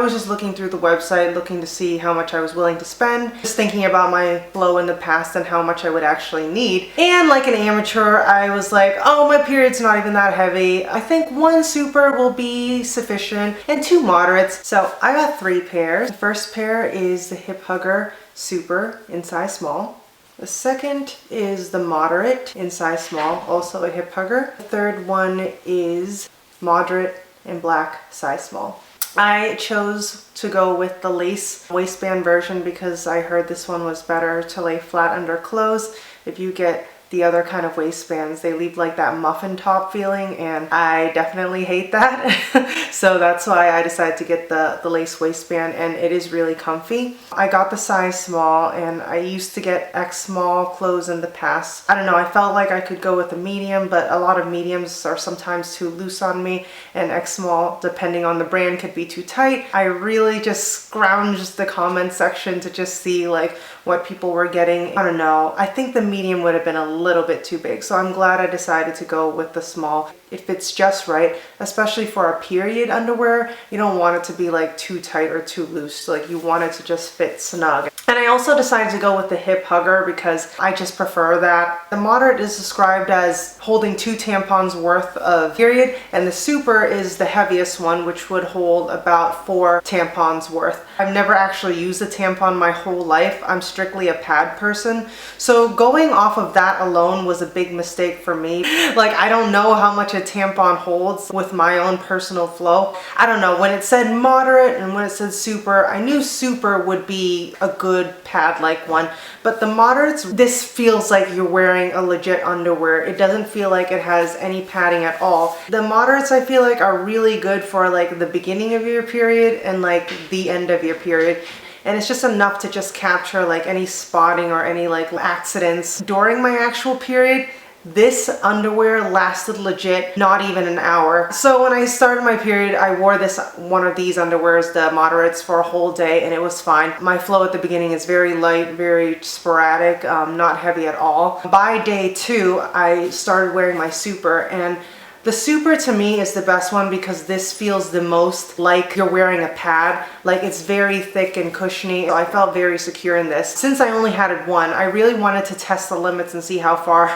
was just looking through the website, looking to see how much I was willing to spend, just thinking about my flow in the past and how much I would actually need. And like an amateur, I was like, oh, my period's not even that heavy. I think 1 super will be sufficient and 2 moderates. So I got 3 pairs. The first pair is the Hip Hugger Super in size small. The second is the Moderate in size small, also a hip hugger. The third one is Moderate in black, size small. I chose to go with the lace waistband version because I heard this one was better to lay flat under clothes. If you get the other kind of waistbands, they leave like that muffin top feeling, and I definitely hate that. So that's why I decided to get the lace waistband, and it is really comfy. I got the size small, and I used to get X small clothes in the past. I don't know, I felt like I could go with a medium, but a lot of mediums are sometimes too loose on me, and X small, depending on the brand, could be too tight. I really just scrounged the comment section to just see like what people were getting. I don't know, I think the medium would have been a little bit too big, so I'm glad I decided to go with the small. It fits just right, especially for a period underwear. You don't want it to be like too tight or too loose, like you want it to just fit snug. And I also decided to go with the hip hugger because I just prefer that. The moderate is described as holding 2 tampons worth of period, and the super is the heaviest one, which would hold about 4 tampons worth. I've never actually used a tampon my whole life. I'm strictly a pad person, so going off of that alone was a big mistake for me. Like, I don't know how much a tampon holds with my own personal flow. I don't know, when it said moderate and when it said super, I knew super would be a good pad-like one, but the moderates, this feels like you're wearing a legit underwear. It doesn't feel like it has any padding at all. The moderates, I feel like, are really good for like the beginning of your period and like the end of your period. And it's just enough to just capture like any spotting or any like accidents. During my actual period, this underwear lasted legit not even an hour. So when I started my period, I wore one of these underwears, the moderates, for a whole day, and it was fine. My flow at the beginning is very light, very sporadic, not heavy at all. By day 2, I started wearing my super, and the super to me is the best one because this feels the most like you're wearing a pad. Like, it's very thick and cushiony. So I felt very secure in this. Since I only had one, I really wanted to test the limits and see how far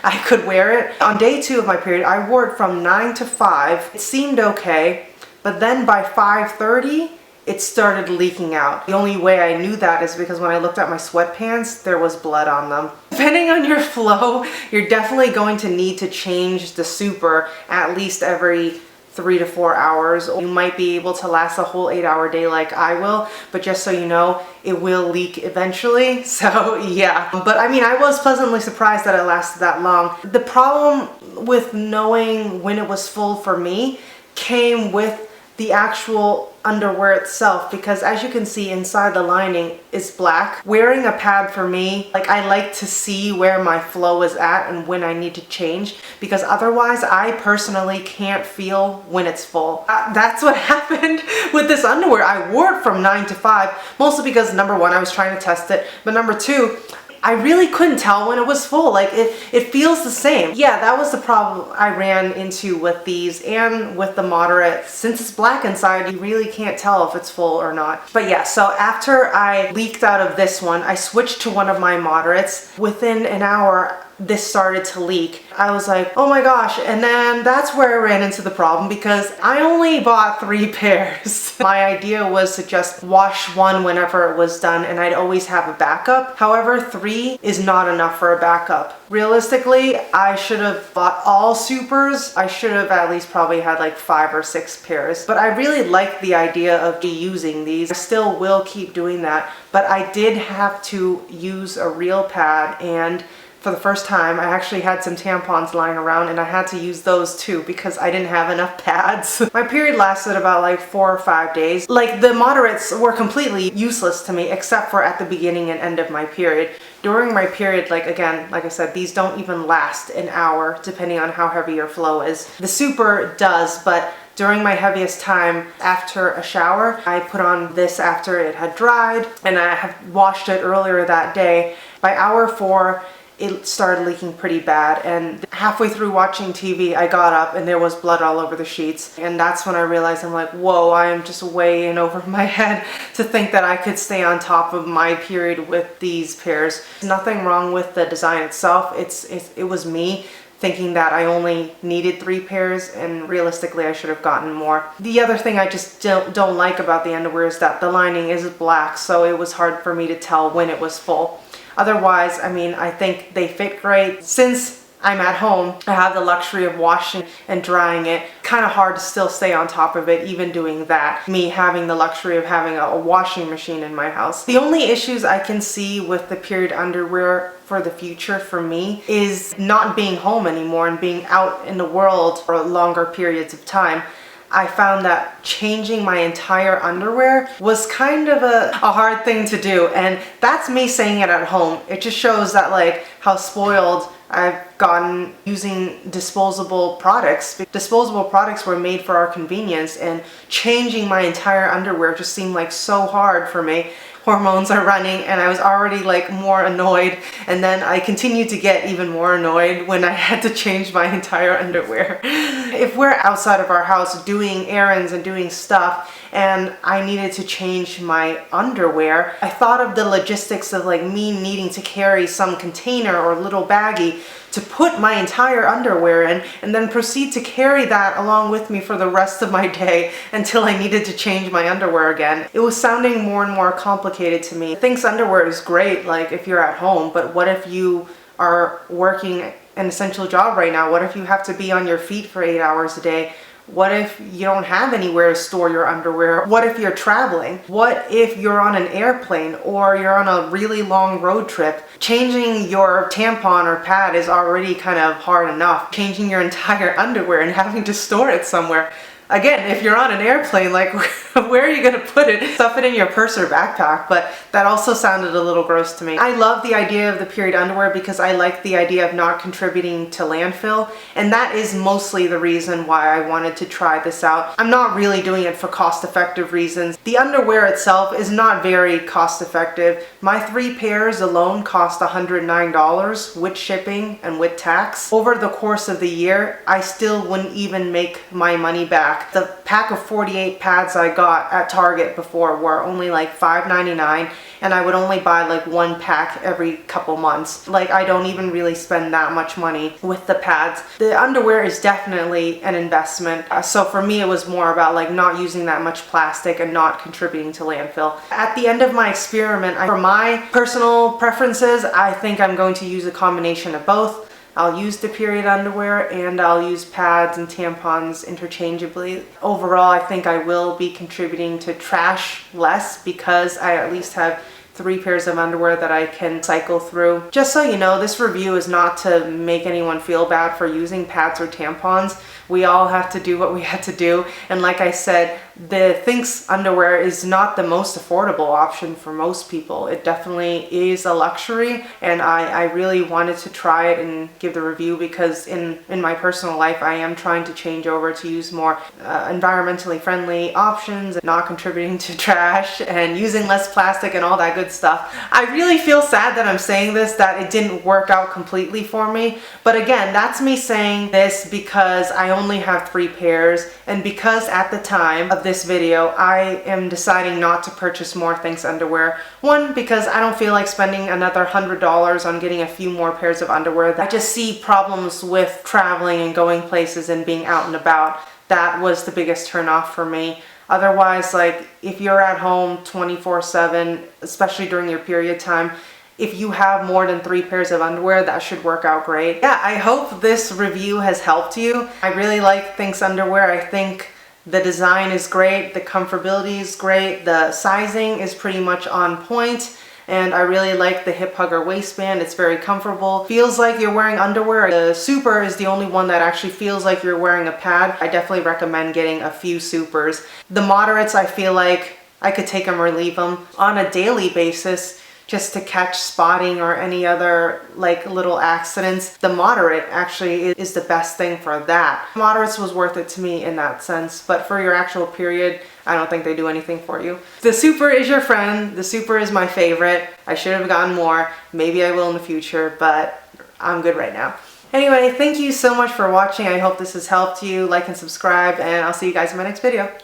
I could wear it. On day 2 of my period, I wore it from 9 to 5. It seemed okay, but then by 5:30, it started leaking out. The only way I knew that is because when I looked at my sweatpants, there was blood on them. Depending on your flow, you're definitely going to need to change the super at least every 3 to 4 hours. You might be able to last a whole 8-hour day like I will, but just so you know, it will leak eventually. So yeah, but I mean, I was pleasantly surprised that it lasted that long. The problem with knowing when it was full for me came with the actual underwear itself, because as you can see, inside the lining is black. Wearing a pad for me, like, I like to see where my flow is at and when I need to change, because otherwise I personally can't feel when it's full. That's what happened with this underwear. I wore it from 9 to 5, mostly because number 1, I was trying to test it, but number 2, I really couldn't tell when it was full. Like, it feels the same. Yeah, that was the problem I ran into with these and with the moderate. Since it's black inside, you really can't tell if it's full or not. But yeah, so after I leaked out of this one, I switched to one of my moderates. Within an hour, this started to leak. I was like, oh my gosh. And then that's where I ran into the problem, because I only bought 3 pairs. My idea was to just wash one whenever it was done, and I'd always have a backup. However, 3 is not enough for a backup. Realistically, I should have bought all supers. I should have at least probably had like 5 or 6 pairs. But I really like the idea of reusing these. I still will keep doing that, but I did have to use a real pad, and for the first time, I actually had some tampons lying around, and I had to use those too because I didn't have enough pads. My period lasted about like 4 or 5 days. Like, the moderates were completely useless to me except for at the beginning and end of my period. During my period, like, again, like I said, these don't even last an hour depending on how heavy your flow is. The super does, but during my heaviest time, after a shower, I put on this after it had dried, and I had washed it earlier that day. By hour 4, it started leaking pretty bad, and halfway through watching TV I got up and there was blood all over the sheets, and that's when I realized, I'm like, whoa, I am just way in over my head to think that I could stay on top of my period with these pairs. Nothing wrong with the design itself, it was me thinking that I only needed 3 pairs, and realistically I should have gotten more. The other thing I just don't like about the underwear is that the lining is black, so it was hard for me to tell when it was full. Otherwise, I mean, I think they fit great. Since I'm at home, I have the luxury of washing and drying it. Kind of hard to still stay on top of it, even doing that. Me having the luxury of having a washing machine in my house. The only issues I can see with the period underwear for the future for me is not being home anymore and being out in the world for longer periods of time. I found that changing my entire underwear was kind of a hard thing to do, and that's me saying it at home. It just shows that, like, how spoiled I've gotten using disposable products. Disposable products were made for our convenience, and changing my entire underwear just seemed like so hard for me. Hormones are running, and I was already like more annoyed, and then I continued to get even more annoyed when I had to change my entire underwear. If we're outside of our house doing errands and doing stuff and I needed to change my underwear, I thought of the logistics of like me needing to carry some container or little baggie to put my entire underwear in, and then proceed to carry that along with me for the rest of my day until I needed to change my underwear again. It was sounding more and more complicated to me. Thinx underwear is great, like if you're at home, but what if you are working an essential job right now? What if you have to be on your feet for 8 hours a day? What if you don't have anywhere to store your underwear? What if you're traveling? What if you're on an airplane or you're on a really long road trip? Changing your tampon or pad is already kind of hard enough. Changing your entire underwear and having to store it somewhere. Again, if you're on an airplane, like, where are you going to put it? Stuff it in your purse or backpack, but that also sounded a little gross to me. I love the idea of the period underwear because I like the idea of not contributing to landfill, and that is mostly the reason why I wanted to try this out. I'm not really doing it for cost-effective reasons. The underwear itself is not very cost-effective. My 3 pairs alone cost $109 with shipping and with tax. Over the course of the year, I still wouldn't even make my money back. The pack of 48 pads I got at Target before were only like $5.99, and I would only buy like 1 pack every couple months. Like, I don't even really spend that much money with the pads. The underwear is definitely an investment. So for me, it was more about like not using that much plastic and not contributing to landfill. At the end of my experiment, for my personal preferences, I think I'm going to use a combination of both. I'll use the period underwear and I'll use pads and tampons interchangeably. Overall, I think I will be contributing to trash less because I at least have 3 pairs of underwear that I can cycle through. Just so you know, this review is not to make anyone feel bad for using pads or tampons. We all have to do what we have to do, and like I said, the Thinx underwear is not the most affordable option for most people. It definitely is a luxury, and I really wanted to try it and give the review because in my personal life I am trying to change over to use more environmentally friendly options, not contributing to trash and using less plastic and all that good stuff. I really feel sad that I'm saying this, that it didn't work out completely for me, but again, that's me saying this because I only have 3 pairs, and because at the time of this video I am deciding not to purchase more Thinx underwear. One, because I don't feel like spending another $100 on getting a few more pairs of underwear. I just see problems with traveling and going places and being out and about. That was the biggest turn off for me. Otherwise, like, if you're at home 24/7, especially during your period time, if you have more than 3 pairs of underwear, that should work out great. Yeah, I hope this review has helped you. I really like Thinx underwear. I think the design is great, the comfortability is great, the sizing is pretty much on point, and I really like the hip hugger waistband. It's very comfortable. Feels like you're wearing underwear. The Super is the only one that actually feels like you're wearing a pad. I definitely recommend getting a few Supers. The moderates, I feel like I could take them or leave them on a daily basis, just to catch spotting or any other like little accidents. The moderate actually is the best thing for that. Moderates was worth it to me in that sense, but for your actual period, I don't think they do anything for you. The Super is your friend. The Super is my favorite. I should have gotten more. Maybe I will in the future, but I'm good right now. Anyway, thank you so much for watching. I hope this has helped you. Like and subscribe, and I'll see you guys in my next video.